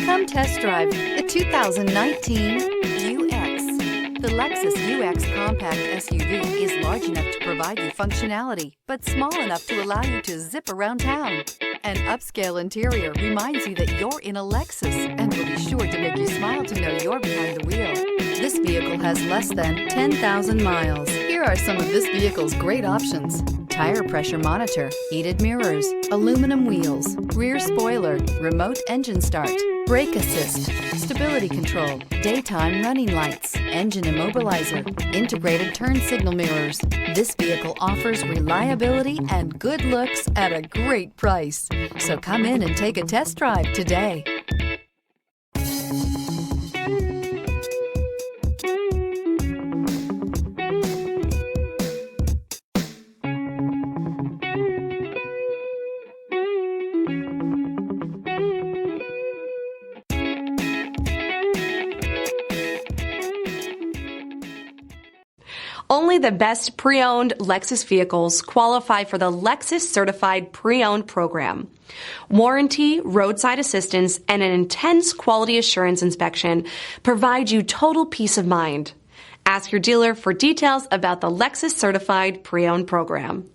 Come test drive the 2019 UX. The Lexus UX compact SUV is large enough to provide you functionality, but small enough to allow you to zip around town. An upscale interior reminds you that you're in a Lexus and will be sure to make you smile to know you're behind the wheel. This vehicle has less than 10,000 miles. Here are some of this vehicle's great options: tire pressure monitor, heated mirrors, aluminum wheels, rear spoiler, remote engine start, brake assist, stability control, daytime running lights, engine immobilizer, integrated turn signal mirrors. This vehicle offers reliability and good looks at a great price. So come in and take a test drive today. Only the best pre-owned Lexus vehicles qualify for the Lexus Certified Pre-Owned program. Warranty, roadside assistance, and an intense quality assurance inspection provide you total peace of mind. Ask your dealer for details about the Lexus Certified Pre-Owned program.